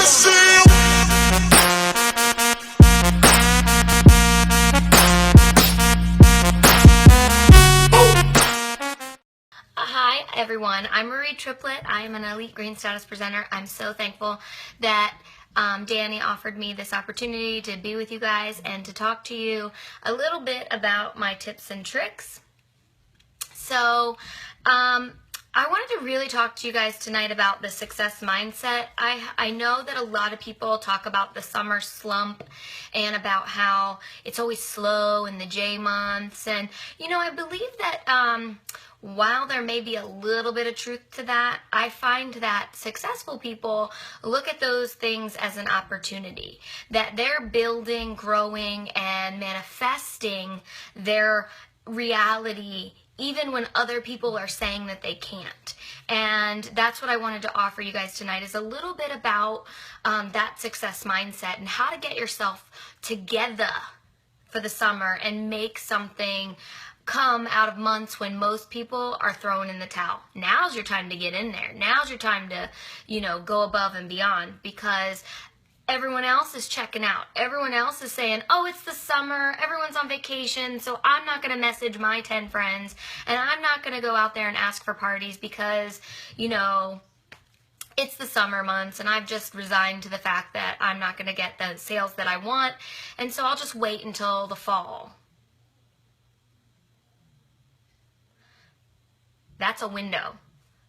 Hi everyone, I'm Marie Triplett. I am an Elite Green Status presenter. I'm so thankful that Danny offered me this opportunity to be with you guys and to talk to you a little bit about my tips and tricks. So I wanted to really talk to you guys tonight about the success mindset. I know that a lot of people talk about the summer slump and about how it's always slow in the J months. And, you know, I believe that while there may be a little bit of truth to that, I find that successful people look at those things as an opportunity, that they're building, growing, and manifesting their reality even when other people are saying that they can't. And that's what I wanted to offer you guys tonight, is a little bit about that success mindset and how to get yourself together for the summer and make something come out of months when most people are throwing in the towel. Now's your time to get in there. Now's your time to, you know, go above and beyond, because everyone else is checking out. Everyone else is saying, oh, it's the summer, everyone's on vacation, so I'm not going to message my 10 friends, and I'm not going to go out there and ask for parties because, you know, it's the summer months, and I've just resigned to the fact that I'm not going to get the sales that I want, and so I'll just wait until the fall. That's a window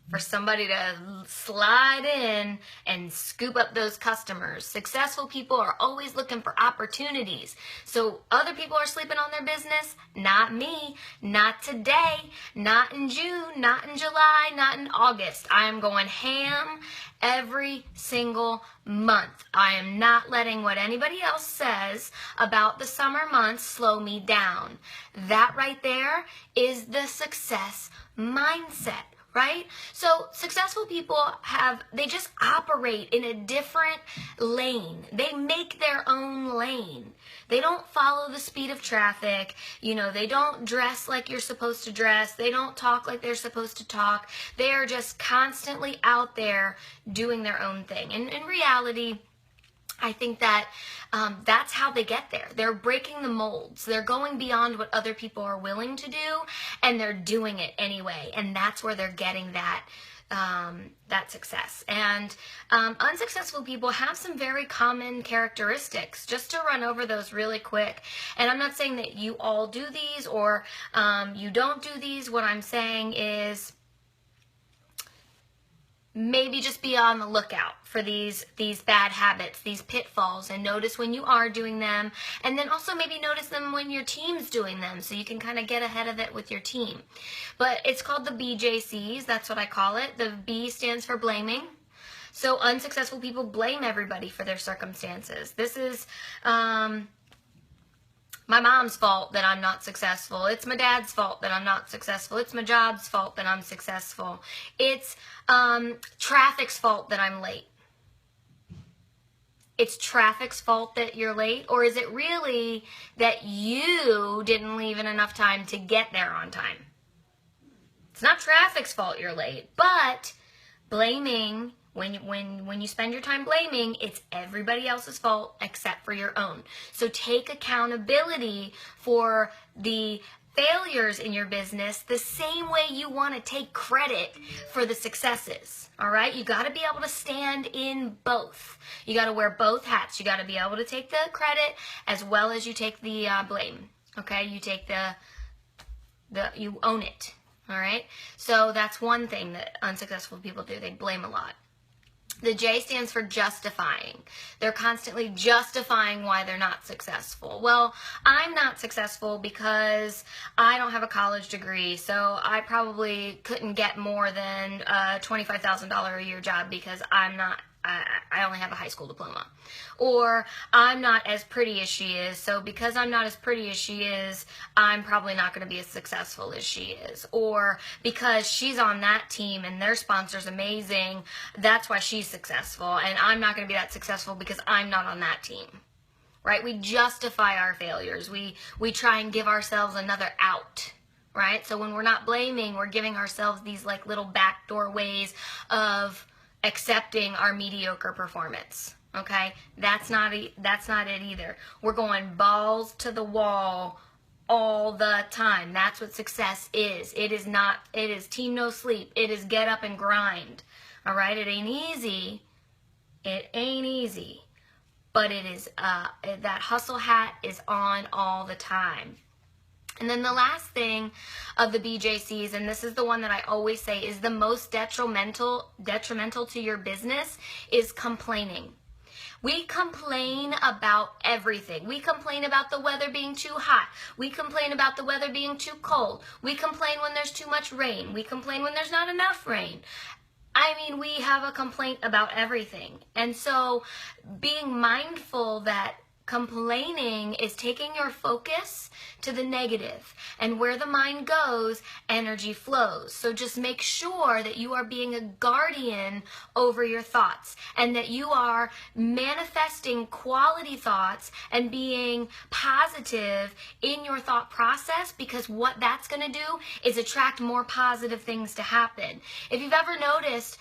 for somebody to slide in and scoop up those customers. Successful people are always looking for opportunities. So other people are sleeping on their business, not me, not today, not in June, not in July, not in August. I am going ham every single month. I am not letting what anybody else says about the summer months slow me down. That right there is the success mindset. Right? So successful people they just operate in a different lane. They make their own lane. They don't follow the speed of traffic. You know, they don't dress like you're supposed to dress. They don't talk like they're supposed to talk. They are just constantly out there doing their own thing. And in reality, I think that that's how they get there. They're breaking the molds. They're going beyond what other people are willing to do, and they're doing it anyway. And that's where they're getting that success. And unsuccessful people have some very common characteristics. Just to run over those really quick. And I'm not saying that you all do these or you don't do these. What I'm saying is, maybe just be on the lookout for these bad habits, these pitfalls, and notice when you are doing them, and then also maybe notice them when your team's doing them, so you can kind of get ahead of it with your team. But it's called the BJCs, that's what I call it. The B stands for blaming. So unsuccessful people blame everybody for their circumstances. This is my mom's fault that I'm not successful. It's my dad's fault that I'm not successful. It's my job's fault that I'm successful. It's traffic's fault that I'm late. It's traffic's fault that you're late? Or is it really that you didn't leave in enough time to get there on time? It's not traffic's fault you're late, but blaming, when you spend your time blaming, it's everybody else's fault except for your own. So take accountability for the failures in your business the same way you want to take credit for the successes. All right? You got to be able to stand in both. You got to wear both hats. You got to be able to take the credit as well as you take the blame. Okay? You take you own it. All right? So that's one thing that unsuccessful people do. They blame a lot. The J stands for justifying. They're constantly justifying why they're not successful. Well, I'm not successful because I don't have a college degree, so I probably couldn't get more than a $25,000 a year job because I only have a high school diploma. Or I'm not as pretty as she is, so because I'm not as pretty as she is, I'm probably not going to be as successful as she is. Or because she's on that team and their sponsor's amazing, that's why she's successful, and I'm not going to be that successful because I'm not on that team. Right? We justify our failures. We try and give ourselves another out. Right? So when we're not blaming, we're giving ourselves these like little backdoor ways of accepting our mediocre performance. Okay, that's not it either. We're going balls to the wall all the time. That's what success is. It is team no sleep. It is get up and grind. All right, it ain't easy. It ain't easy, but it is, that hustle hat is on all the time. And then the last thing of the BJCs, and this is the one that I always say is the most detrimental to your business, is complaining. We complain about everything. We complain about the weather being too hot. We complain about the weather being too cold. We complain when there's too much rain. We complain when there's not enough rain. I mean, we have a complaint about everything. And so being mindful that complaining is taking your focus to the negative, and where the mind goes, energy flows. So just make sure that you are being a guardian over your thoughts, and that you are manifesting quality thoughts and being positive in your thought process, because what that's going to do is attract more positive things to happen. If you've ever noticed,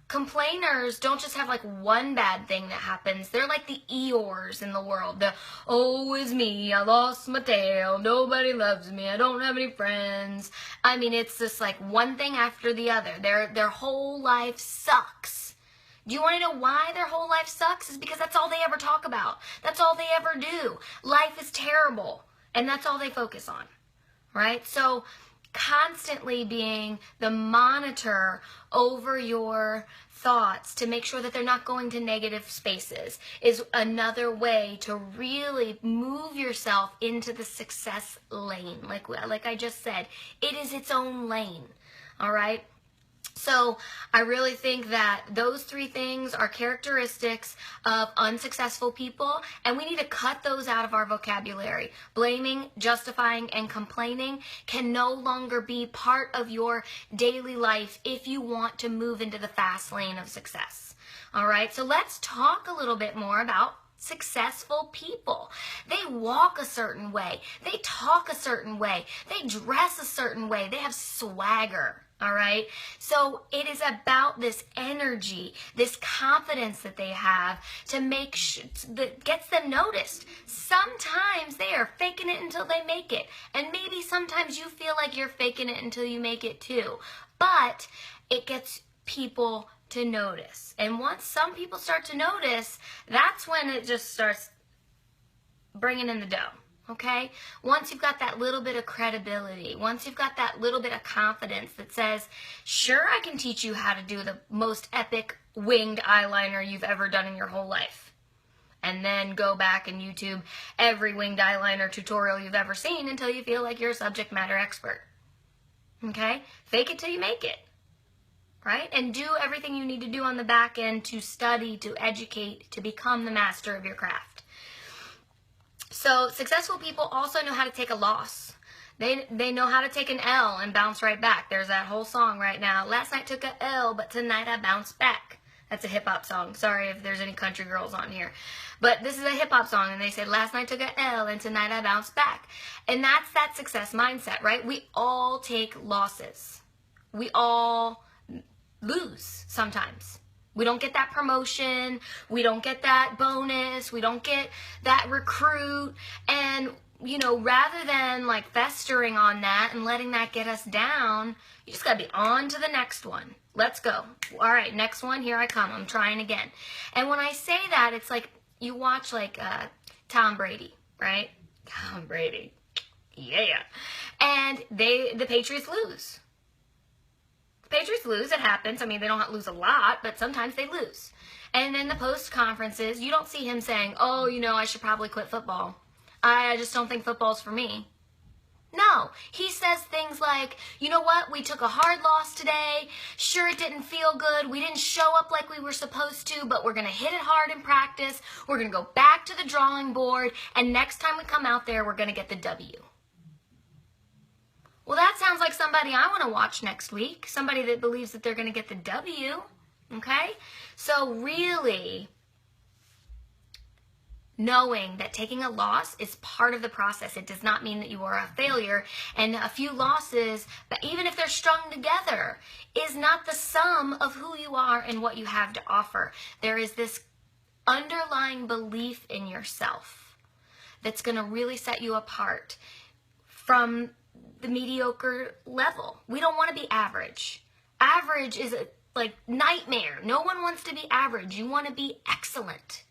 complainers don't just have like one bad thing that happens. They're like the Eeyores in the world. The, oh, it's me, I lost my tail, nobody loves me, I don't have any friends. I mean, it's just like one thing after the other. Their whole life sucks. Do you want to know why their whole life sucks? It's because that's all they ever talk about. That's all they ever do. Life is terrible, and that's all they focus on, right? So constantly being the monitor over your thoughts to make sure that they're not going to negative spaces is another way to really move yourself into the success lane. Like I just said, it is its own lane, all right? So I really think that those three things are characteristics of unsuccessful people, and we need to cut those out of our vocabulary. Blaming, justifying, and complaining can no longer be part of your daily life if you want to move into the fast lane of success. All right, so let's talk a little bit more about successful people. They walk a certain way. They talk a certain way. They dress a certain way. They have swagger. All right. So it is about this energy, this confidence that they have to make sure that gets them noticed. Sometimes they are faking it until they make it. And maybe sometimes you feel like you're faking it until you make it too. But it gets people to notice. And once some people start to notice, that's when it just starts bringing in the dough. Okay? Once you've got that little bit of credibility, once you've got that little bit of confidence that says, sure, I can teach you how to do the most epic winged eyeliner you've ever done in your whole life. And then go back and YouTube every winged eyeliner tutorial you've ever seen until you feel like you're a subject matter expert. Okay? Fake it till you make it. Right? And do everything you need to do on the back end to study, to educate, to become the master of your craft. So successful people also know how to take a loss. They know how to take an L and bounce right back. There's that whole song right now. Last night took a L, but tonight I bounced back. That's a hip-hop song. Sorry if there's any country girls on here. But this is a hip-hop song, and they said, last night took a L, and tonight I bounced back. And that's that success mindset, right? We all take losses. We all lose sometimes. We don't get that promotion. We don't get that bonus. We don't get that recruit. And, you know, rather than like festering on that and letting that get us down, you just got to be on to the next one. Let's go. All right, next one. Here I come. I'm trying again. And when I say that, it's like you watch like Tom Brady, right? Tom Brady. Yeah. And the Patriots lose. Patriots lose, it happens. I mean, they don't lose a lot, but sometimes they lose. And in the post conferences, you don't see him saying, oh, you know, I should probably quit football. I just don't think football's for me. No, he says things like, you know what, we took a hard loss today. Sure, it didn't feel good. We didn't show up like we were supposed to, but we're going to hit it hard in practice. We're going to go back to the drawing board, and next time we come out there, we're going to get the W. Well, that sounds like somebody I want to watch next week. Somebody that believes that they're going to get the W, okay? So really knowing that taking a loss is part of the process. It does not mean that you are a failure. And a few losses, but even if they're strung together, is not the sum of who you are and what you have to offer. There is this underlying belief in yourself that's going to really set you apart from the mediocre level. We don't want to be average. Average is a like nightmare. No one wants to be average. You want to be excellent.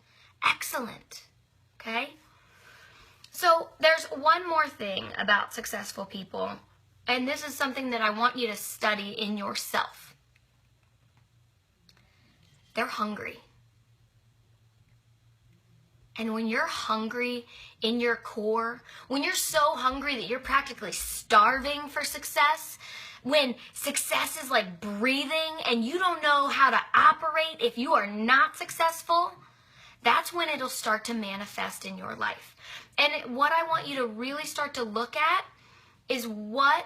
Excellent. Okay? So there's one more thing about successful people, and this is something that I want you to study in yourself. They're hungry. And when you're hungry in your core, when you're so hungry that you're practically starving for success, when success is like breathing and you don't know how to operate if you are not successful, that's when it'll start to manifest in your life. And what I want you to really start to look at is what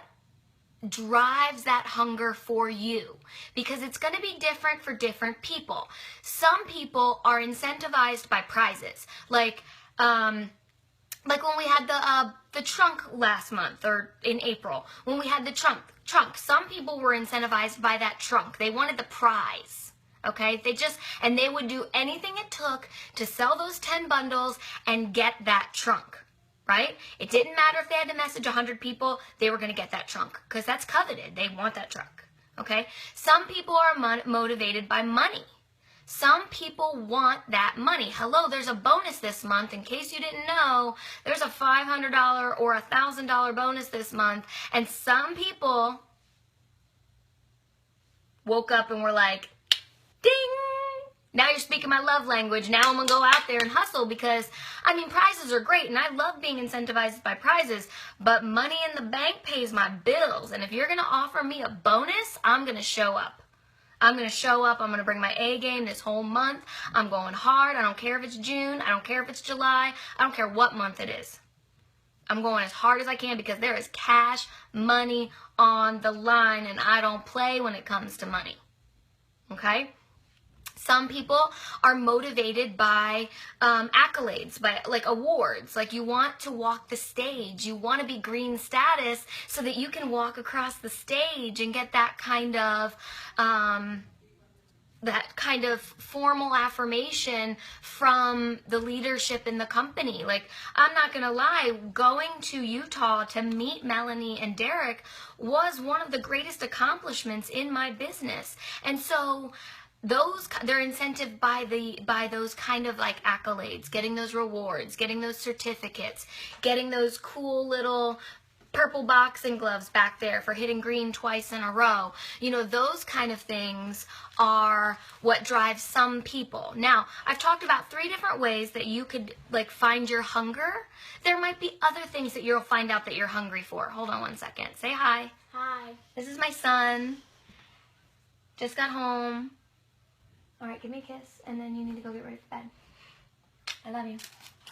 drives that hunger for you, because it's going to be different for different people. Some people are incentivized by prizes, like when we had the trunk last month, or in April when we had the trunk. Some people were incentivized by that trunk. They wanted the prize. Okay, they would do anything it took to sell those 10 bundles and get that trunk. Right? It didn't matter if they had to message 100 people, they were going to get that trunk, because that's coveted. They want that trunk. Okay? Some people are motivated by money. Some people want that money. Hello, there's a bonus this month. In case you didn't know, there's a $500 or $1,000 bonus this month. And some people woke up and were like, ding! Now you're speaking my love language. Now I'm going to go out there and hustle, because, prizes are great, and I love being incentivized by prizes, but money in the bank pays my bills. And if you're going to offer me a bonus, I'm going to show up. I'm going to show up. I'm going to bring my A game this whole month. I'm going hard. I don't care if it's June. I don't care if it's July. I don't care what month it is. I'm going as hard as I can, because there is cash money on the line, and I don't play when it comes to money. Okay? Some people are motivated by accolades, by like awards. Like, you want to walk the stage. You want to be green status so that you can walk across the stage and get that kind of formal affirmation from the leadership in the company. Like, I'm not going to lie, going to Utah to meet Melanie and Derek was one of the greatest accomplishments in my business. And so they're incented by those kind of like accolades, getting those rewards, getting those certificates, getting those cool little purple boxing gloves back there for hitting green twice in a row. Those kind of things are what drives some people. Now, I've talked about 3 different ways that you could like find your hunger. There might be other things that you'll find out that you're hungry for. Hold on one second. Say hi. Hi. This is my son. Just got home. All right, give me a kiss, and then you need to go get ready for bed. I love you.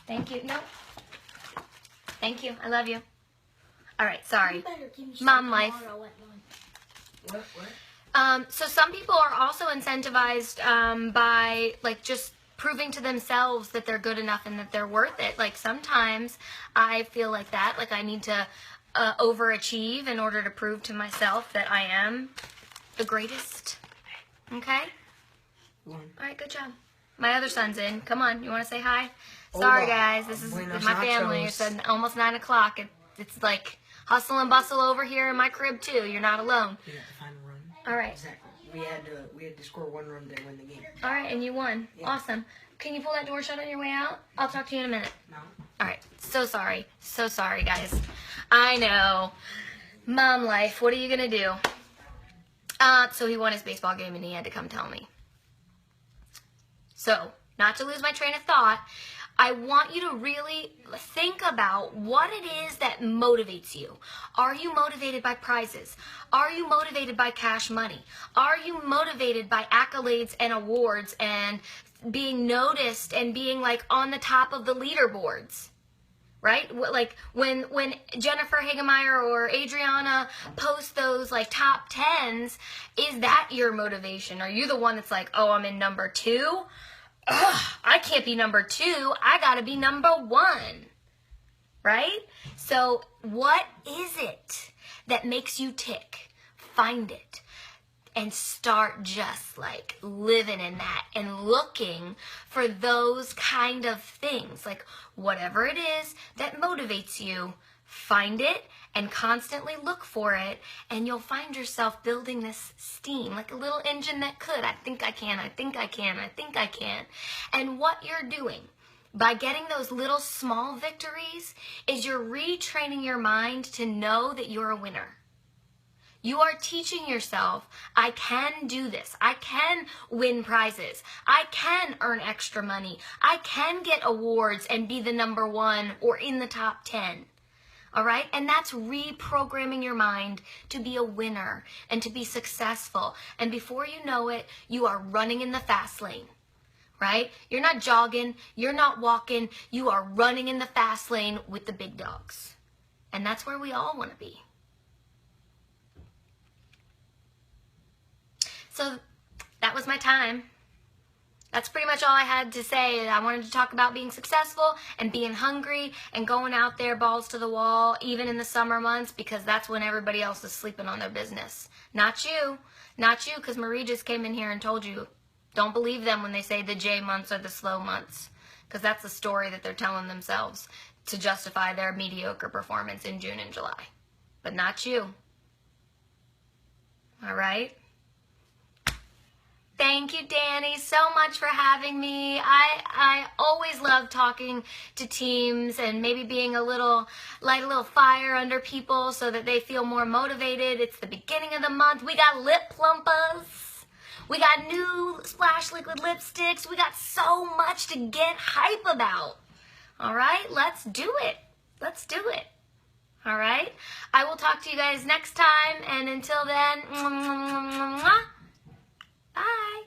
Thank you. No. Thank you. I love you. All right, sorry. Mom life. What? So some people are also incentivized by like just proving to themselves that they're good enough and that they're worth it. Like, sometimes I feel like that. Like, I need to overachieve in order to prove to myself that I am the greatest. Okay? All right, good job. My other son's in. Come on, you want to say hi? Sorry, guys. This is my family. It's almost 9 o'clock. It's like hustle and bustle over here in my crib, too. You're not alone. You have to find a run. All right. Exactly. We had to score 1 run to win the game. All right, and you won. Yeah. Awesome. Can you pull that door shut on your way out? I'll talk to you in a minute. No. All right. So sorry. So sorry, guys. I know. Mom life. What are you going to do? So he won his baseball game, and he had to come tell me. So, not to lose my train of thought, I want you to really think about what it is that motivates you. Are you motivated by prizes? Are you motivated by cash money? Are you motivated by accolades and awards and being noticed and being like on the top of the leaderboards? Right? Like when Jennifer Hagemeyer or Adriana post those like top 10s, is that your motivation? Are you the one that's like, oh, I'm in number 2? Ugh, I can't be number 2. I gotta be number 1. Right? So what is it that makes you tick? Find it. and start just like living in that and looking for those kind of things. Like whatever it is that motivates you, find it and constantly look for it, and you'll find yourself building this steam, like a little engine that could. I think I can, I think I can, I think I can. And what you're doing by getting those little small victories is you're retraining your mind to know that you're a winner. You are teaching yourself, I can do this. I can win prizes. I can earn extra money. I can get awards and be the number 1 or in the top 10. All right? And that's reprogramming your mind to be a winner and to be successful. And before you know it, you are running in the fast lane. Right? You're not jogging. You're not walking. You are running in the fast lane with the big dogs. And that's where we all want to be. So that was my time. That's pretty much all I had to say. I wanted to talk about being successful and being hungry and going out there balls to the wall, even in the summer months, because that's when everybody else is sleeping on their business. Not you. Not you, because Marie just came in here and told you, don't believe them when they say the J months are the slow months, because that's the story that they're telling themselves to justify their mediocre performance in June and July. But not you. All right? Thank you, Danny, so much for having me. I always love talking to teams and maybe being light a little fire under people so that they feel more motivated. It's the beginning of the month. We got lip plumpers. We got new Splash Liquid lipsticks. We got so much to get hype about. All right, let's do it. Let's do it. All right, I will talk to you guys next time. And until then, bye.